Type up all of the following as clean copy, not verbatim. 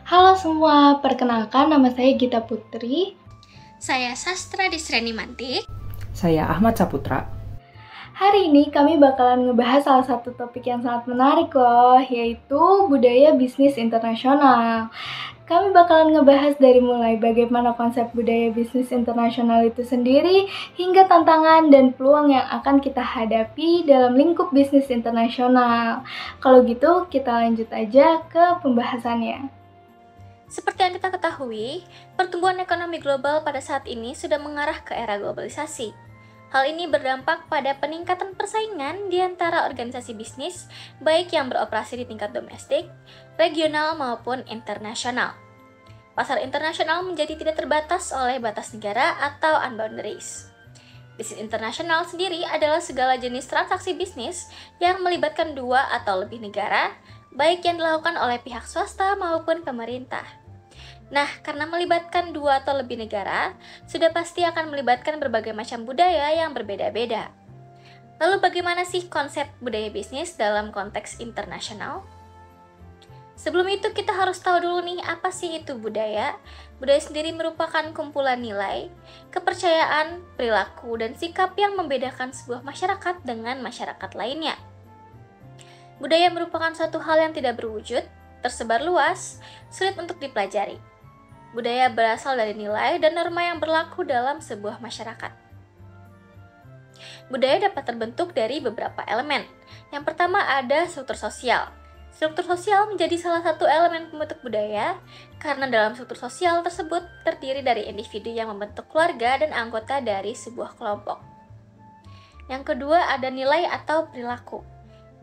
Halo semua, perkenalkan nama saya Gita Putri. Saya Sastra Disreni Mantik. Saya Ahmad Saputra. Hari ini kami bakalan ngebahas salah satu topik yang sangat menarik loh, yaitu budaya bisnis internasional. Kami bakalan ngebahas dari mulai bagaimana konsep budaya bisnis internasional itu sendiri, hingga tantangan dan peluang yang akan kita hadapi dalam lingkup bisnis internasional. Kalau gitu, kita lanjut aja ke pembahasannya. Seperti yang kita ketahui, pertumbuhan ekonomi global pada saat ini sudah mengarah ke era globalisasi. Hal ini berdampak pada peningkatan persaingan di antara organisasi bisnis, baik yang beroperasi di tingkat domestik, regional maupun internasional. Pasar internasional menjadi tidak terbatas oleh batas negara atau unboundaries. Bisnis internasional sendiri adalah segala jenis transaksi bisnis yang melibatkan dua atau lebih negara, baik yang dilakukan oleh pihak swasta maupun pemerintah. Nah, karena melibatkan dua atau lebih negara, sudah pasti akan melibatkan berbagai macam budaya yang berbeda-beda. Lalu bagaimana sih konsep budaya bisnis dalam konteks internasional? Sebelum itu kita harus tahu dulu nih apa sih itu budaya. Budaya sendiri merupakan kumpulan nilai, kepercayaan, perilaku, dan sikap yang membedakan sebuah masyarakat dengan masyarakat lainnya. Budaya merupakan suatu hal yang tidak berwujud, tersebar luas, sulit untuk dipelajari. Budaya berasal dari nilai dan norma yang berlaku dalam sebuah masyarakat. Budaya dapat terbentuk dari beberapa elemen. Yang pertama ada struktur sosial. Struktur sosial menjadi salah satu elemen pembentuk budaya karena dalam struktur sosial tersebut terdiri dari individu yang membentuk keluarga dan anggota dari sebuah kelompok. Yang kedua ada nilai atau perilaku.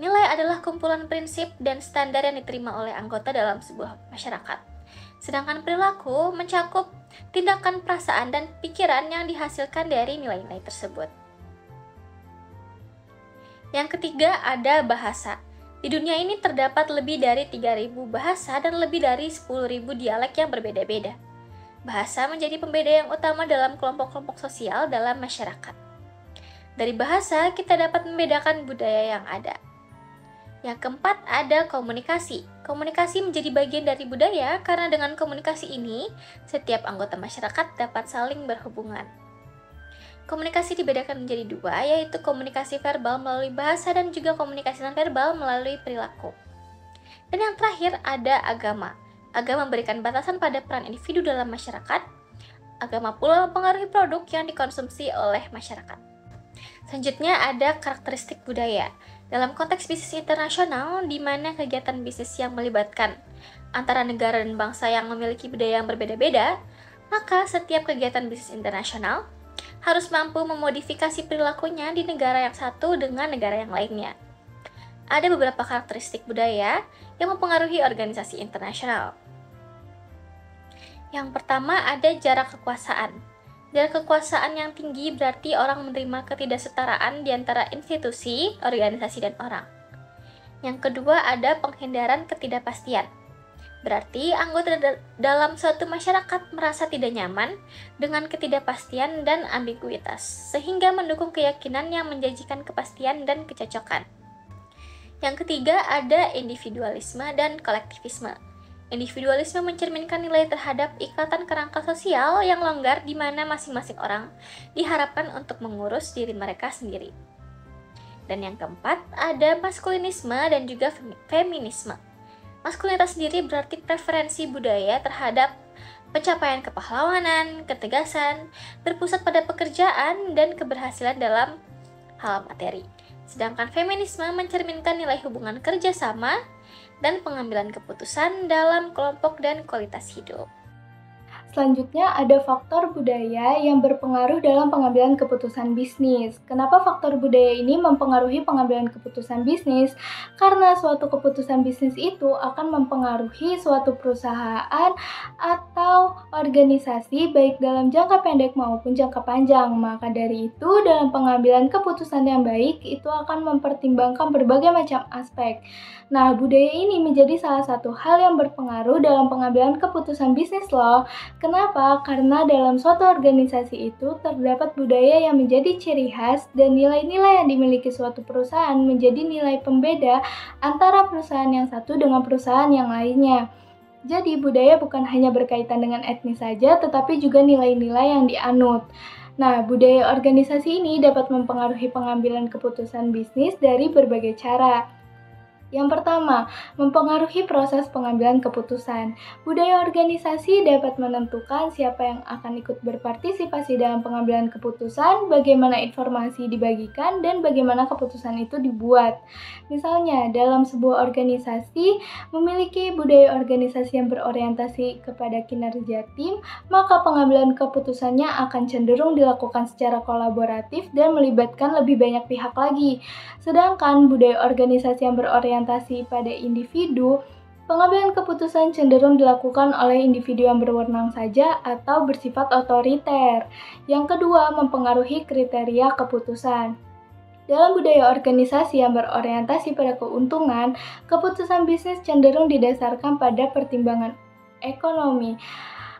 Nilai adalah kumpulan prinsip dan standar yang diterima oleh anggota dalam sebuah masyarakat. Sedangkan perilaku mencakup tindakan, perasaan, dan pikiran yang dihasilkan dari nilai-nilai tersebut. Yang ketiga ada bahasa. Di dunia ini terdapat lebih dari 3.000 bahasa dan lebih dari 10.000 dialek yang berbeda-beda. Bahasa menjadi pembeda yang utama dalam kelompok-kelompok sosial dalam masyarakat. Dari bahasa kita dapat membedakan budaya yang ada. Yang keempat ada komunikasi. Komunikasi menjadi bagian dari budaya karena dengan komunikasi ini, setiap anggota masyarakat dapat saling berhubungan. Komunikasi dibedakan menjadi dua, yaitu komunikasi verbal melalui bahasa dan juga komunikasi non-verbal melalui perilaku. Dan yang terakhir ada agama. Agama memberikan batasan pada peran individu dalam masyarakat. Agama pula mempengaruhi produk yang dikonsumsi oleh masyarakat. Selanjutnya ada karakteristik budaya. Dalam konteks bisnis internasional, di mana kegiatan bisnis yang melibatkan antara negara dan bangsa yang memiliki budaya yang berbeda-beda, maka setiap kegiatan bisnis internasional harus mampu memodifikasi perilakunya di negara yang satu dengan negara yang lainnya. Ada beberapa karakteristik budaya yang mempengaruhi organisasi internasional. Yang pertama ada jarak kekuasaan. Jarak kekuasaan yang tinggi berarti orang menerima ketidaksetaraan di antara institusi, organisasi, dan orang. Yang kedua ada penghindaran ketidakpastian. Berarti anggota dalam suatu masyarakat merasa tidak nyaman dengan ketidakpastian dan ambiguitas, sehingga mendukung keyakinan yang menjanjikan kepastian dan kecocokan. Yang ketiga ada individualisme dan kolektivisme. Individualisme mencerminkan nilai terhadap ikatan kerangka sosial yang longgar di mana masing-masing orang diharapkan untuk mengurus diri mereka sendiri. Dan yang keempat, ada maskulinisme dan juga feminisme. Maskulinitas sendiri berarti preferensi budaya terhadap pencapaian kepahlawanan, ketegasan, berpusat pada pekerjaan, dan keberhasilan dalam hal materi. Sedangkan feminisme mencerminkan nilai hubungan kerjasama dan pengambilan keputusan dalam kelompok dan kualitas hidup. Selanjutnya ada faktor budaya yang berpengaruh dalam pengambilan keputusan bisnis. Kenapa faktor budaya ini mempengaruhi pengambilan keputusan bisnis? Karena suatu keputusan bisnis itu akan mempengaruhi suatu perusahaan atau organisasi baik dalam jangka pendek maupun jangka panjang. Maka dari itu dalam pengambilan keputusan yang baik itu akan mempertimbangkan berbagai macam aspek. Nah, budaya ini menjadi salah satu hal yang berpengaruh dalam pengambilan keputusan bisnis loh. Kenapa? Karena dalam suatu organisasi itu terdapat budaya yang menjadi ciri khas dan nilai-nilai yang dimiliki suatu perusahaan menjadi nilai pembeda antara perusahaan yang satu dengan perusahaan yang lainnya. Jadi budaya bukan hanya berkaitan dengan etnis saja, tetapi juga nilai-nilai yang dianut. Nah, budaya organisasi ini dapat mempengaruhi pengambilan keputusan bisnis dari berbagai cara. Yang pertama, mempengaruhi proses pengambilan keputusan. Budaya organisasi dapat menentukan siapa yang akan ikut berpartisipasi dalam pengambilan keputusan, bagaimana informasi dibagikan, dan bagaimana keputusan itu dibuat. Misalnya, dalam sebuah organisasi memiliki budaya organisasi yang berorientasi kepada kinerja tim, maka pengambilan keputusannya akan cenderung dilakukan secara kolaboratif dan melibatkan lebih banyak pihak lagi. Sedangkan budaya organisasi yang berorientasi pada individu, pengambilan keputusan cenderung dilakukan oleh individu yang berwenang saja atau bersifat otoriter. Yang kedua, mempengaruhi kriteria keputusan. Dalam budaya organisasi yang berorientasi pada keuntungan, keputusan bisnis cenderung didasarkan pada pertimbangan ekonomi.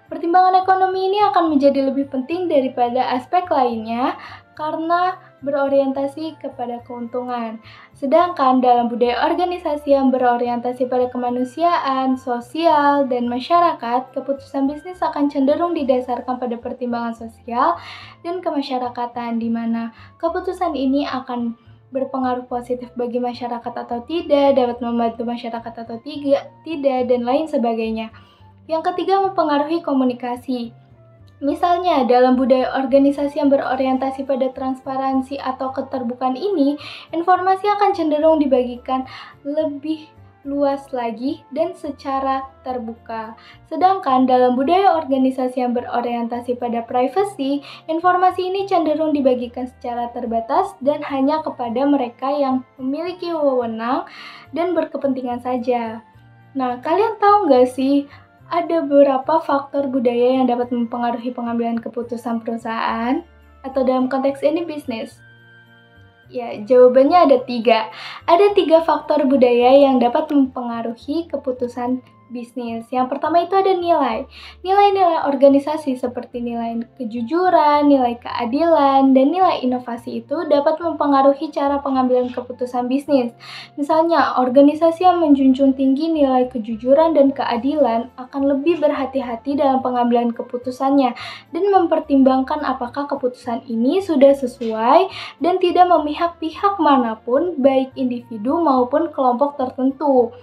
Pertimbangan ekonomi ini akan menjadi lebih penting daripada aspek lainnya karena berorientasi kepada keuntungan. Sedangkan dalam budaya organisasi yang berorientasi pada kemanusiaan, sosial, dan masyarakat, keputusan bisnis akan cenderung didasarkan pada pertimbangan sosial dan kemasyarakatan, di mana keputusan ini akan berpengaruh positif bagi masyarakat atau tidak, dapat membantu masyarakat atau tidak, dan lain sebagainya. Yang ketiga, mempengaruhi komunikasi. Misalnya, dalam budaya organisasi yang berorientasi pada transparansi atau keterbukaan ini, informasi akan cenderung dibagikan lebih luas lagi dan secara terbuka. Sedangkan dalam budaya organisasi yang berorientasi pada privacy, informasi ini cenderung dibagikan secara terbatas dan hanya kepada mereka yang memiliki wewenang dan berkepentingan saja. Nah, kalian tahu nggak sih, ada beberapa faktor budaya yang dapat mempengaruhi pengambilan keputusan perusahaan atau dalam konteks ini bisnis? Ya, jawabannya ada 3. Ada 3 faktor budaya yang dapat mempengaruhi keputusan bisnis. Yang pertama itu ada nilai. Nilai-nilai organisasi seperti nilai kejujuran, nilai keadilan, dan nilai inovasi itu dapat mempengaruhi cara pengambilan keputusan bisnis. Misalnya, organisasi yang menjunjung tinggi nilai kejujuran dan keadilan akan lebih berhati-hati dalam pengambilan keputusannya dan mempertimbangkan apakah keputusan ini sudah sesuai dan tidak memihak pihak manapun, baik individu maupun kelompok tertentu.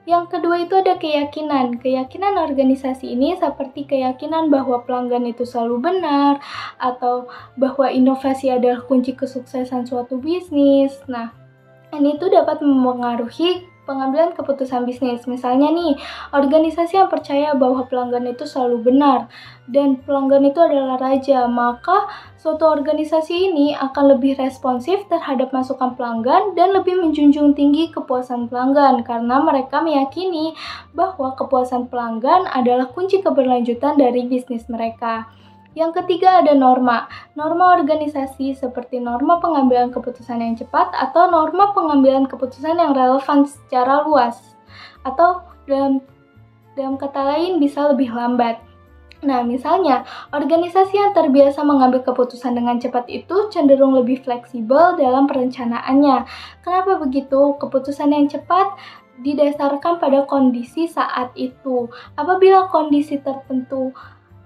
Yang kedua itu ada keyakinan. Keyakinan organisasi ini seperti keyakinan bahwa pelanggan itu selalu benar atau bahwa inovasi adalah kunci kesuksesan suatu bisnis. Nah, ini tuh dapat mempengaruhi pengambilan keputusan bisnis. Misalnya nih, organisasi yang percaya bahwa pelanggan itu selalu benar dan pelanggan itu adalah raja, maka suatu organisasi ini akan lebih responsif terhadap masukan pelanggan dan lebih menjunjung tinggi kepuasan pelanggan karena mereka meyakini bahwa kepuasan pelanggan adalah kunci keberlanjutan dari bisnis mereka. Yang ketiga ada norma. Norma organisasi seperti norma pengambilan keputusan yang cepat atau norma pengambilan keputusan yang relevan secara luas. Atau dalam kata lain bisa lebih lambat. Nah, misalnya, organisasi yang terbiasa mengambil keputusan dengan cepat itu cenderung lebih fleksibel dalam perencanaannya. Kenapa begitu? Keputusan yang cepat didasarkan pada kondisi saat itu. Apabila kondisi tertentu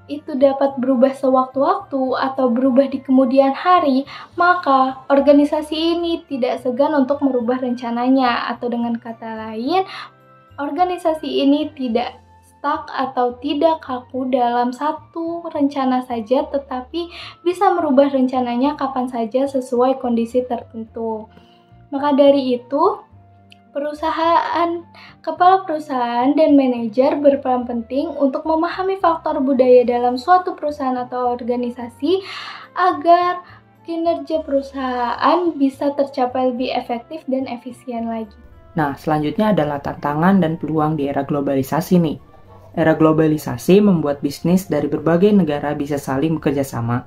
itu dapat berubah sewaktu-waktu atau berubah di kemudian hari, maka organisasi ini tidak segan untuk merubah rencananya, atau dengan kata lain, organisasi ini tidak stuck atau tidak kaku dalam satu rencana saja, tetapi bisa merubah rencananya kapan saja sesuai kondisi tertentu. Maka dari itu, kepala perusahaan dan manajer berperan penting untuk memahami faktor budaya dalam suatu perusahaan atau organisasi agar kinerja perusahaan bisa tercapai lebih efektif dan efisien lagi. Nah, selanjutnya adalah tantangan dan peluang di era globalisasi nih. Era globalisasi membuat bisnis dari berbagai negara bisa saling bekerja sama.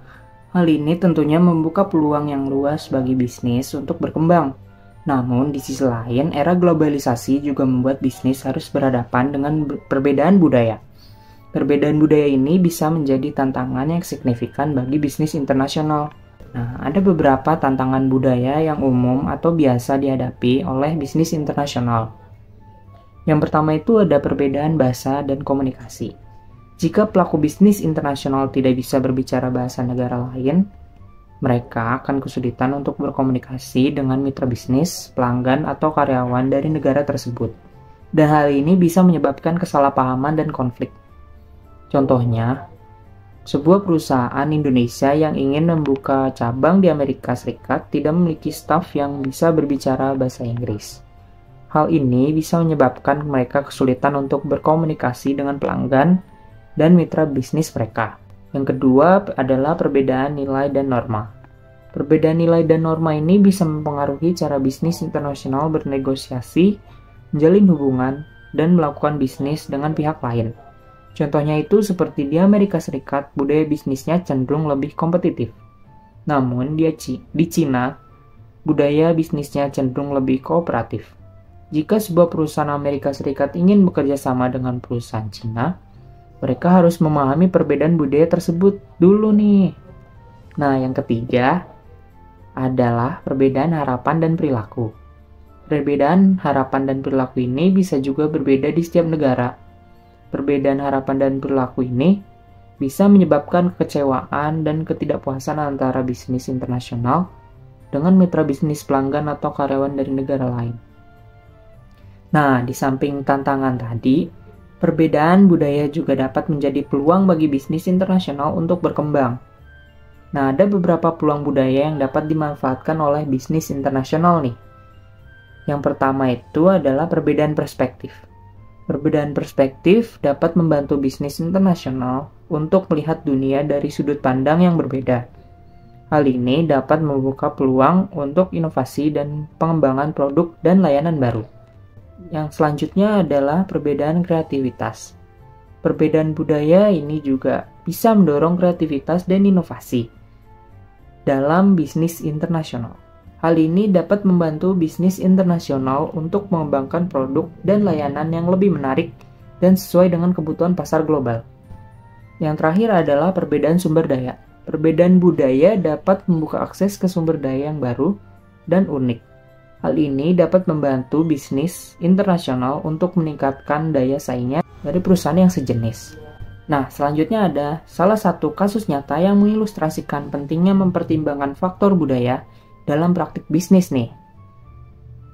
Hal ini tentunya membuka peluang yang luas bagi bisnis untuk berkembang. Namun, di sisi lain, era globalisasi juga membuat bisnis harus berhadapan dengan perbedaan budaya. Perbedaan budaya ini bisa menjadi tantangan yang signifikan bagi bisnis internasional. Nah, ada beberapa tantangan budaya yang umum atau biasa dihadapi oleh bisnis internasional. Yang pertama itu ada perbedaan bahasa dan komunikasi. Jika pelaku bisnis internasional tidak bisa berbicara bahasa negara lain, mereka akan kesulitan untuk berkomunikasi dengan mitra bisnis, pelanggan, atau karyawan dari negara tersebut. Dan hal ini bisa menyebabkan kesalahpahaman dan konflik. Contohnya, sebuah perusahaan Indonesia yang ingin membuka cabang di Amerika Serikat tidak memiliki staf yang bisa berbicara bahasa Inggris. Hal ini bisa menyebabkan mereka kesulitan untuk berkomunikasi dengan pelanggan dan mitra bisnis mereka. Yang kedua adalah perbedaan nilai dan norma. Perbedaan nilai dan norma ini bisa mempengaruhi cara bisnis internasional bernegosiasi, menjalin hubungan, dan melakukan bisnis dengan pihak lain. Contohnya itu seperti di Amerika Serikat, budaya bisnisnya cenderung lebih kompetitif. Namun di Cina, budaya bisnisnya cenderung lebih kooperatif. Jika sebuah perusahaan Amerika Serikat ingin bekerja sama dengan perusahaan Cina, mereka harus memahami perbedaan budaya tersebut dulu nih. Nah, yang ketiga adalah perbedaan harapan dan perilaku. Perbedaan harapan dan perilaku ini bisa juga berbeda di setiap negara. Perbedaan harapan dan perilaku ini bisa menyebabkan kekecewaan dan ketidakpuasan antara bisnis internasional dengan mitra bisnis pelanggan atau karyawan dari negara lain. Nah, di samping tantangan tadi, perbedaan budaya juga dapat menjadi peluang bagi bisnis internasional untuk berkembang. Nah, ada beberapa peluang budaya yang dapat dimanfaatkan oleh bisnis internasional nih. Yang pertama itu adalah perbedaan perspektif. Perbedaan perspektif dapat membantu bisnis internasional untuk melihat dunia dari sudut pandang yang berbeda. Hal ini dapat membuka peluang untuk inovasi dan pengembangan produk dan layanan baru. Yang selanjutnya adalah perbedaan kreativitas. Perbedaan budaya ini juga bisa mendorong kreativitas dan inovasi dalam bisnis internasional. Hal ini dapat membantu bisnis internasional untuk mengembangkan produk dan layanan yang lebih menarik dan sesuai dengan kebutuhan pasar global. Yang terakhir adalah perbedaan sumber daya. Perbedaan budaya dapat membuka akses ke sumber daya yang baru dan unik. Hal ini dapat membantu bisnis internasional untuk meningkatkan daya saingnya dari perusahaan yang sejenis. Nah, selanjutnya ada salah satu kasus nyata yang mengilustrasikan pentingnya mempertimbangkan faktor budaya dalam praktik bisnis nih.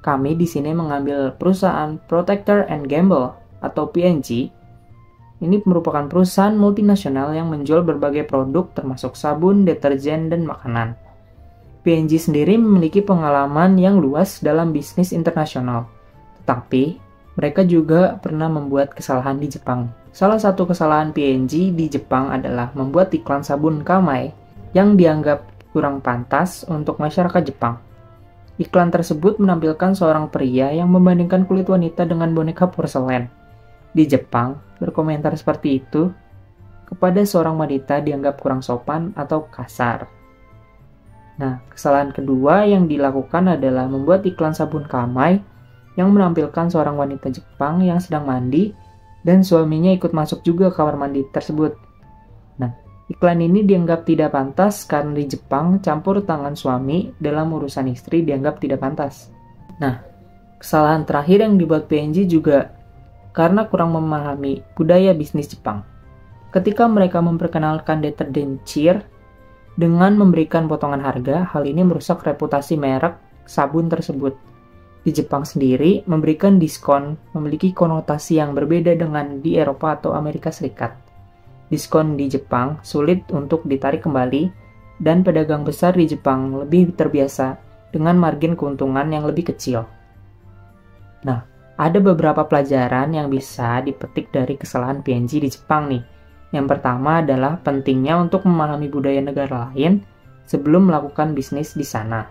Kami di sini mengambil perusahaan Procter & Gamble atau P&G. Ini merupakan perusahaan multinasional yang menjual berbagai produk termasuk sabun, deterjen, dan makanan. P&G sendiri memiliki pengalaman yang luas dalam bisnis internasional, tetapi mereka juga pernah membuat kesalahan di Jepang. Salah satu kesalahan P&G di Jepang adalah membuat iklan sabun Kamai yang dianggap kurang pantas untuk masyarakat Jepang. Iklan tersebut menampilkan seorang pria yang membandingkan kulit wanita dengan boneka porselen. Di Jepang, berkomentar seperti itu kepada seorang wanita dianggap kurang sopan atau kasar. Nah, kesalahan kedua yang dilakukan adalah membuat iklan sabun Kamai yang menampilkan seorang wanita Jepang yang sedang mandi dan suaminya ikut masuk juga ke kamar mandi tersebut. Nah, iklan ini dianggap tidak pantas karena di Jepang campur tangan suami dalam urusan istri dianggap tidak pantas. Nah, kesalahan terakhir yang dibuat P&G juga karena kurang memahami budaya bisnis Jepang. Ketika mereka memperkenalkan deterjen Cheer dengan memberikan potongan harga, hal ini merusak reputasi merek sabun tersebut. Di Jepang sendiri, memberikan diskon memiliki konotasi yang berbeda dengan di Eropa atau Amerika Serikat. Diskon di Jepang sulit untuk ditarik kembali, dan pedagang besar di Jepang lebih terbiasa dengan margin keuntungan yang lebih kecil. Nah, ada beberapa pelajaran yang bisa dipetik dari kesalahan P&G di Jepang nih. Yang pertama adalah pentingnya untuk memahami budaya negara lain sebelum melakukan bisnis di sana.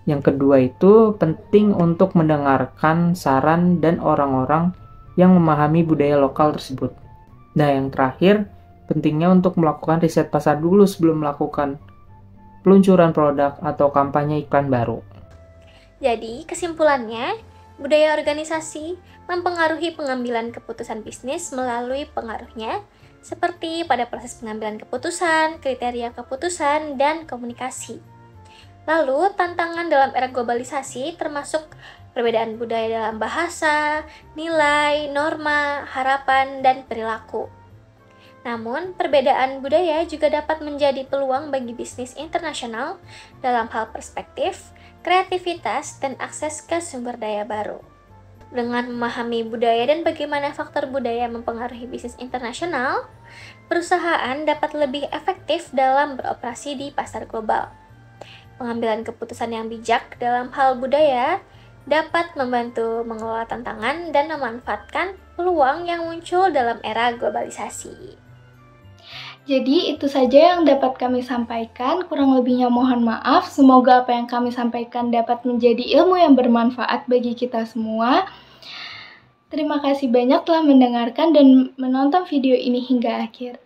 Yang kedua itu penting untuk mendengarkan saran dan orang-orang yang memahami budaya lokal tersebut. Nah, yang terakhir, pentingnya untuk melakukan riset pasar dulu sebelum melakukan peluncuran produk atau kampanye iklan baru. Jadi, kesimpulannya, budaya organisasi mempengaruhi pengambilan keputusan bisnis melalui pengaruhnya, seperti pada proses pengambilan keputusan, kriteria keputusan, dan komunikasi. Lalu, tantangan dalam era globalisasi termasuk perbedaan budaya dalam bahasa, nilai, norma, harapan, dan perilaku. Namun, perbedaan budaya juga dapat menjadi peluang bagi bisnis internasional dalam hal perspektif, kreativitas, dan akses ke sumber daya baru. Dengan memahami budaya dan bagaimana faktor budaya mempengaruhi bisnis internasional, perusahaan dapat lebih efektif dalam beroperasi di pasar global. Pengambilan keputusan yang bijak dalam hal budaya dapat membantu mengelola tantangan dan memanfaatkan peluang yang muncul dalam era globalisasi. Jadi itu saja yang dapat kami sampaikan, kurang lebihnya mohon maaf. Semoga apa yang kami sampaikan dapat menjadi ilmu yang bermanfaat bagi kita semua. Terima kasih banyak telah mendengarkan dan menonton video ini hingga akhir.